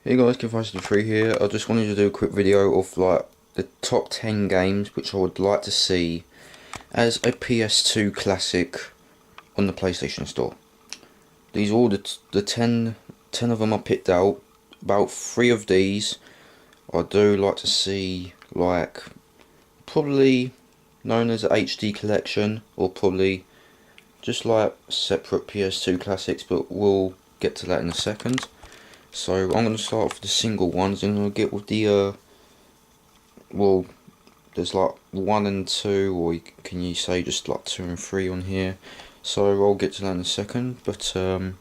Hey guys, Kid563 here. I just wanted to do a quick video of like the top 10 games which I would like to see as a PS2 classic on the PlayStation Store. These are all the 10 of them I picked out. About 3 of these I do like to see, like probably known as an HD collection, or probably just like separate PS2 classics, but we'll get to that in a second. So I'm going to start off with the single ones, and I'll get with the well, there's like 1 and 2, or can you say just like 2 and 3 on here. So I'll get to that in a second. But starting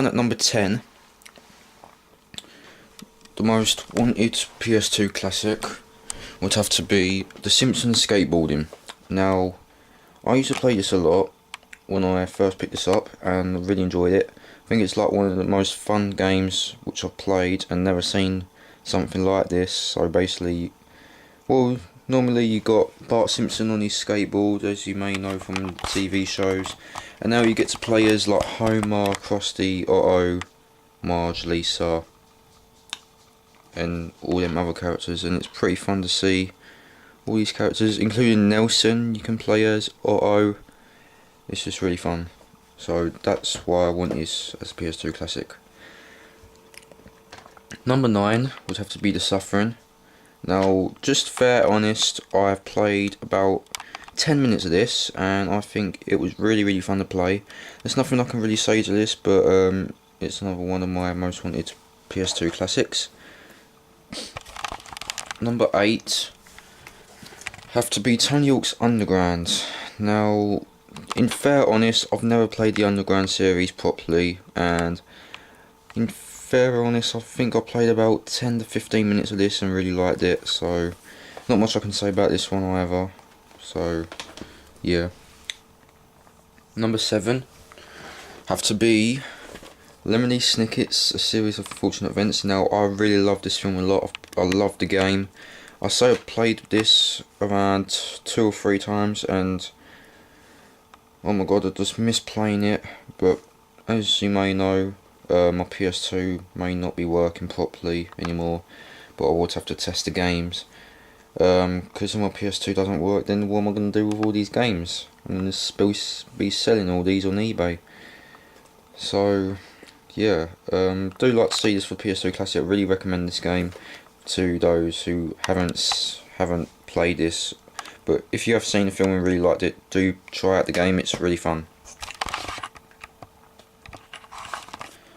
at number 10, the most wanted PS2 classic would have to be The Simpsons Skateboarding. Now, I used to play this a lot when I first picked this up, and I really enjoyed it. I think it's like one of the most fun games which I've played, and never seen something like this. So basically, well, normally you got Bart Simpson on his skateboard, as you may know from TV shows, and now you get to play as like Homer, Krusty, Otto, Marge, Lisa, and all them other characters, and it's pretty fun to see all these characters, including Nelson. You can play as Otto. It's just really fun. So that's why I want this as a PS2 classic. Number 9 would have to be The Suffering. Now, just fair honest, I've played about 10 minutes of this, and I think it was really fun to play. There's nothing I can really say to this, but it's another one of my most wanted PS2 classics. Number 8 have to be Tony Hawk's Underground. Now, in fair honest, I've never played the Underground series properly, and in fair honest, I think I played about 10 to 15 minutes of this and really liked it. So not much I can say about this one either. So yeah. Number 7 have to be Lemony Snicket's A Series of Fortunate Events. Now, I really love this film a lot. I love the game. I say I've played this around 2 or 3 times, and oh my god, I just miss playing it. But as you may know, my PS2 may not be working properly anymore, but I would have to test the games. Because if my PS2 doesn't work, then what am I going to do with all these games? I'm going to be selling all these on eBay. So yeah, do like to see this for PS2 Classic. I really recommend this game to those who haven't played this. But if you have seen the film and really liked it, do try out the game. It's really fun.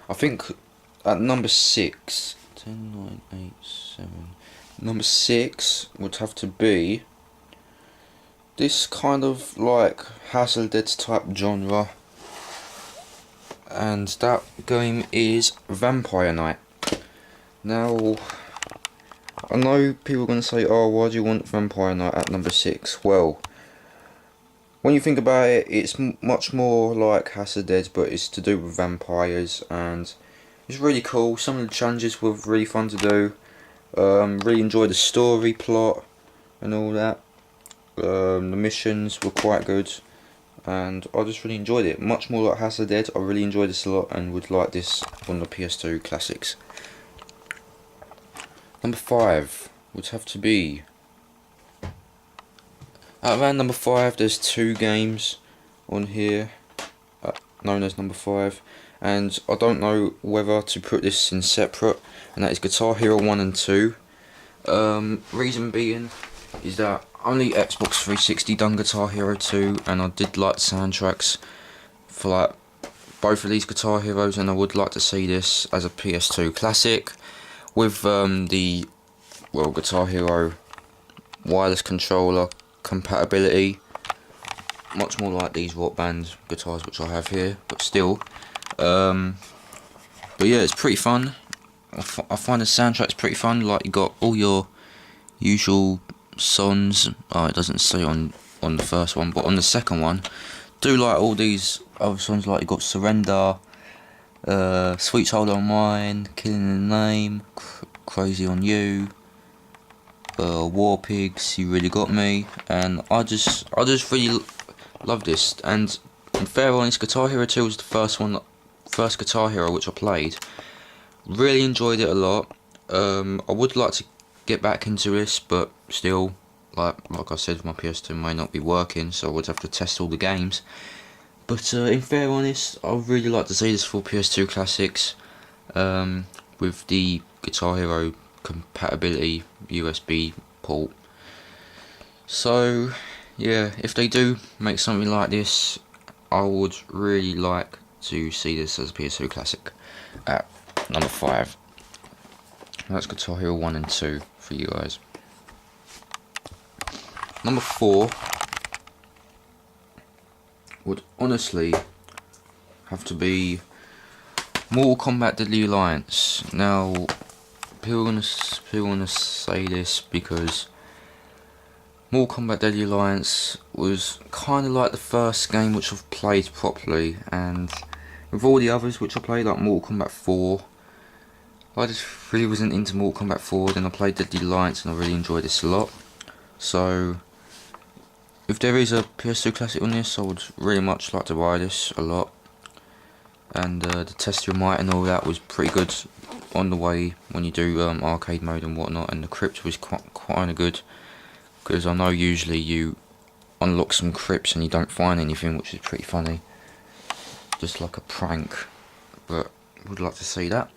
I think at number 6, 10, 9, 8, 7. Number 6 would have to be this kind of like House of the Dead type genre, and that game is Vampire Night. Now, I know people are going to say, oh, why do you want Vampire Night at number 6? Well, when you think about it, it's much more like House of the Dead, but it's to do with vampires, and it's really cool. Some of the challenges were really fun to do. Really enjoyed the story plot and all that. The missions were quite good, and I just really enjoyed it. Much more like House of the Dead. I really enjoyed this a lot and would like this on the PS2 Classics. Number 5 would have to be, at around number 5, there's 2 games on here known as number 5, and I don't know whether to put this in separate, and that is Guitar Hero 1 and 2. Reason being is that only Xbox 360 done Guitar Hero 2, and I did like the soundtracks for like both of these Guitar Heroes, and I would like to see this as a PS2 classic with the Guitar Hero wireless controller compatibility, much more like these Rock Band guitars which I have here, but still. But yeah, it's pretty fun. I find the soundtrack's pretty fun. Like, you got all your usual songs. Oh, it doesn't say on the first one, but on the second one, do like all these other songs. Like, you got Surrender, Sweet Child O' Mine, Killing in the Name, Crazy on You, War Pigs, You Really Got Me, and I just really love this. And in fair honest, Guitar Hero 2 was the first Guitar Hero which I played, Really enjoyed it a lot. I would like to get back into this, but still, like I said, my PS2 may not be working, so I would have to test all the games. But in fair honest, I would really like to see this for PS2 Classics, with the Guitar Hero compatibility USB port. So yeah, if they do make something like this, I would really like to see this as a PS2 Classic at number 5. That's Guitar Hero 1 and 2 for you guys. Number 4 would honestly have to be Mortal Kombat Deadly Alliance. Now, people wanna say this because Mortal Kombat Deadly Alliance was kind of like the first game which I've played properly, and with all the others which I played, like Mortal Kombat 4, I just really wasn't into Mortal Kombat 4. Then I played Deadly Alliance and I really enjoyed this a lot. So if there is a PS2 Classic on this, I would really much like to buy this a lot. And the Test Your Might and all that was pretty good on the way when you do arcade mode and whatnot, and the crypt was quite good, because I know usually you unlock some crypts and you don't find anything, which is pretty funny, just like a prank, but would like to see that.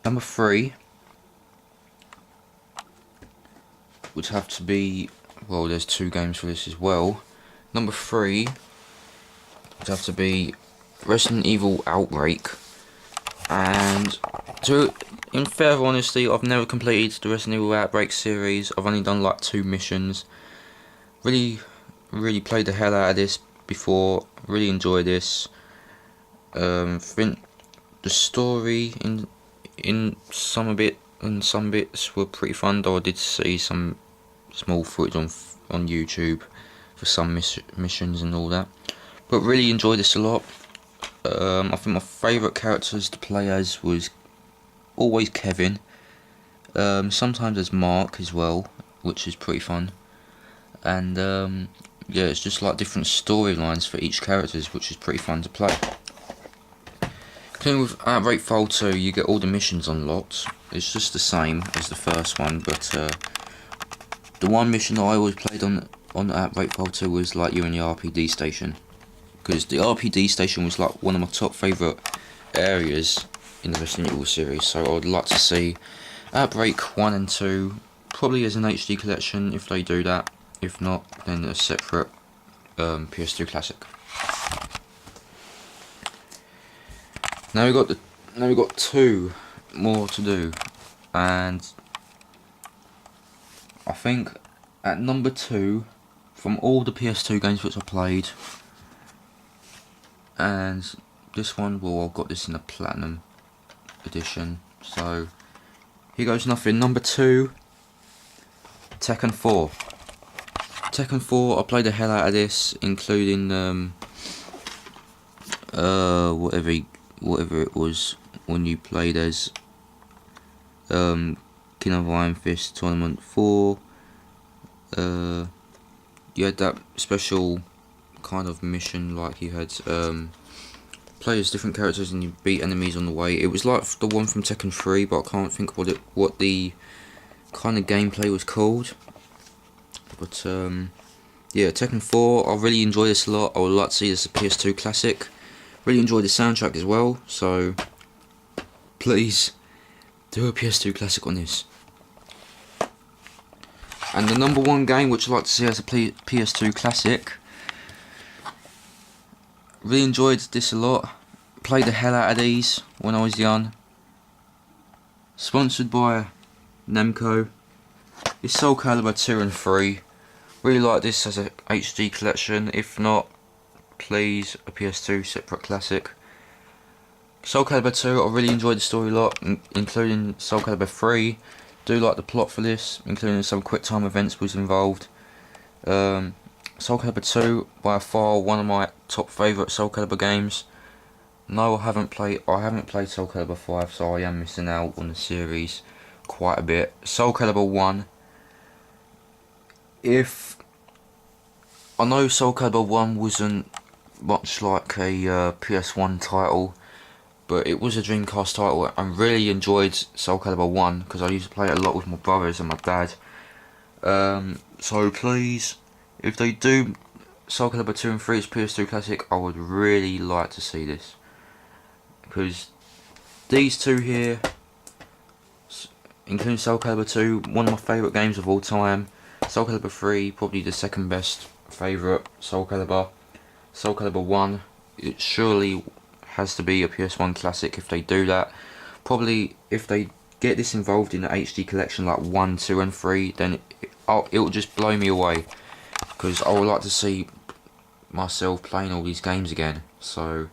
Number 3 would have to be, well, there's 2 games for this as well. Number 3 would have to be Resident Evil Outbreak. And in fair honesty, I've never completed the Resident Evil Outbreak series. I've only done like 2 missions. Really played the hell out of this before. Really enjoyed this. Think the story in some bits were pretty fun, though I did see some small footage on YouTube for some missions and all that. But really enjoyed this a lot. I think my favourite characters to play as was always Kevin. Sometimes as Mark as well, which is pretty fun. And yeah, it's just like different storylines for each characters, which is pretty fun to play. With Outbreak File 2, you get all the missions unlocked. It's just the same as the first one, but the one mission that I always played on Outbreak File 2 was like you're in the RPD station, because the RPD station was like one of my top favourite areas in the Resident Evil series. So I would like to see Outbreak 1 and 2 probably as an HD collection if they do that. If not, then a separate PS2 Classic. Now we've got 2 more to do, and I think at number 2 from all the PS2 games which I played, and this one, well, I've got this in a Platinum edition, so here goes nothing. Number 2, Tekken 4. Tekken 4, I played the hell out of this, including whatever it was when you played as King of Iron Fist Tournament 4. You had that special kind of mission, like you had play as different characters and you beat enemies on the way. It was like the one from Tekken 3, but I can't think what the kind of gameplay was called. But yeah, Tekken 4, I really enjoy this a lot. I would like to see this as a PS2 Classic. Really enjoyed the soundtrack as well, so please do a PS2 Classic on this. And the number 1 game which I'd like to see as a PS2 Classic, really enjoyed this a lot, played the hell out of these when I was young, sponsored by Namco, is Soul Calibur 2 and 3. Really like this as a HD collection. If not, please a PS2 separate Classic. Soul Calibur 2, I really enjoyed the story a lot, including Soul Calibur 3. Do like the plot for this, including some quick time events was involved. Soul Calibur 2, by far one of my top favourite Soul Calibur games. No, I haven't played Soul Calibur 5, so I am missing out on the series quite a bit. Soul Calibur 1, I know Soul Calibur 1 wasn't much like a PS1 title, but it was a Dreamcast title. I really enjoyed Soul Calibur 1 because I used to play it a lot with my brothers and my dad. So please, if they do Soul Calibur 2 and 3 as PS2 Classic, I would really like to see this, because these two here, including Soul Calibur 2, one of my favourite games of all time. Soul Calibur 3, probably the second best favourite Soul Calibur. Soul Calibur 1, it surely has to be a PS1 classic if they do that. Probably if they get this involved in the HD collection like 1, 2 and 3, then it'll just blow me away, because I would like to see myself playing all these games again. So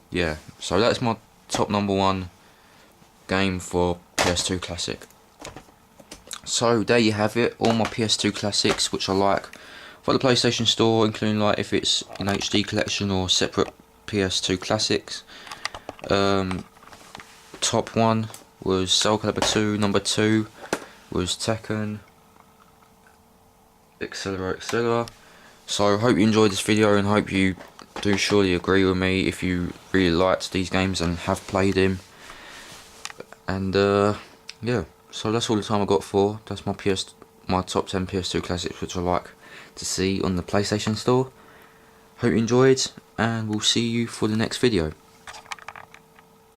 yeah, so that's my top number 1 game for PS2 Classic. So there you have it, all my PS2 Classics which I like for the PlayStation Store, including like if it's in HD collection or separate PS2 Classics. Top 1 was Soul Calibur 2, number 2 was Tekken, etc. So I hope you enjoyed this video, and hope you do surely agree with me if you really liked these games and have played them. And yeah, so that's all the time I got for. That's my top 10 PS2 classics which I like to see on the PlayStation Store. Hope you enjoyed, and we'll see you for the next video.